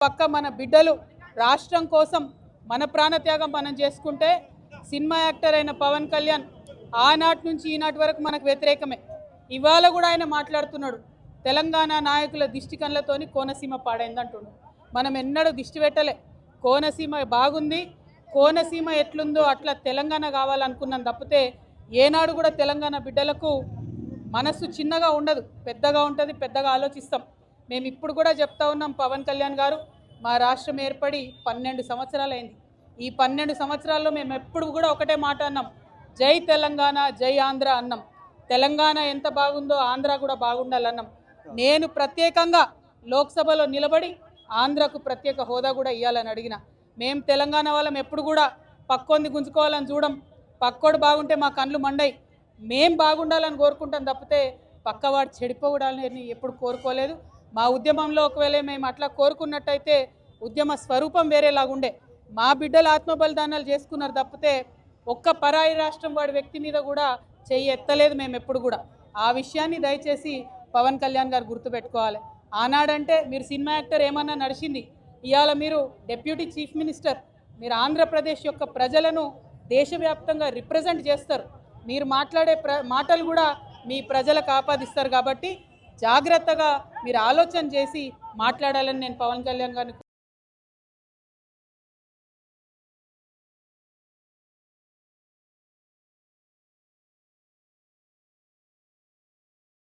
పక్క మన బిడ్డలు రాష్ట్రం కోసం మన ప్రాణత్యాగం మనం చేసుకుంటే సినిమా యాక్టర్ అయిన పవన్ కళ్యాణ్ ఆనాటి నుంచి ఈనాటి వరకు మనకు వ్యతిరేకమే. ఇవాళ కూడా ఆయన మాట్లాడుతున్నాడు, తెలంగాణ నాయకుల దిష్టి కళ్ళతోని కోనసీమ పాడైందంటున్నాడు. మనం ఎన్నడూ దిష్టి పెట్టలే. కోనసీమ బాగుంది, కోనసీమ ఎట్లుందో అట్లా తెలంగాణ కావాలనుకున్నాం తప్పితే ఏనాడు కూడా తెలంగాణ బిడ్డలకు మనసు చిన్నగా ఉండదు, పెద్దగా ఉంటుంది, పెద్దగా ఆలోచిస్తాం. మేము ఇప్పుడు కూడా చెప్తా ఉన్నాం, పవన్ కళ్యాణ్ గారు మా రాష్ట్రం ఏర్పడి 12 సంవత్సరాలు అయింది. ఈ 12 సంవత్సరాల్లో మేము ఎప్పుడు కూడా ఒకటే మాట అన్నాం, జై తెలంగాణ జై ఆంధ్ర అన్నాం. తెలంగాణ ఎంత బాగుందో ఆంధ్ర కూడా బాగుండాలన్నాం. నేను ప్రత్యేకంగా లోక్సభలో నిలబడి ఆంధ్రకు ప్రత్యేక హోదా కూడా ఇవ్వాలని అడిగిన. మేము తెలంగాణ వాళ్ళం ఎప్పుడు కూడా పక్కోంది గుంజుకోవాలని చూడం, పక్కోడు బాగుంటే మా కళ్ళు మండయి. మేం బాగుండాలని కోరుకుంటాం తప్పితే పక్కవాడు చెడిపోవడాలని ఎప్పుడు కోరుకోలేదు. మా ఉద్యమంలో ఒకవేళ మేము అట్లా కోరుకున్నట్టయితే ఉద్యమ స్వరూపం వేరేలాగుండే. మా బిడ్డలు ఆత్మబలిదానాలు చేసుకున్నారు తప్పితే ఒక్క పరాయి రాష్ట్రం వాడి వ్యక్తి మీద కూడా చెయ్యి ఎత్తలేదు మేము ఎప్పుడు కూడా. ఆ విషయాన్ని దయచేసి పవన్ కళ్యాణ్ గారు గుర్తుపెట్టుకోవాలి. ఆనాడంటే మీరు సినిమా యాక్టర్ ఏమన్నా నడిచింది, ఇవాళ మీరు డిప్యూటీ చీఫ్ మినిస్టర్, మీరు ఆంధ్రప్రదేశ్ యొక్క ప్రజలను దేశవ్యాప్తంగా రిప్రజెంట్ చేస్తారు. మీరు మాట్లాడే మాటలు కూడా మీ ప్రజలకు ఆపాదిస్తారు. కాబట్టి జాగ్రత్తగా మీరు ఆలోచన చేసి మాట్లాడాలని నేను పవన్ కళ్యాణ్ గారిని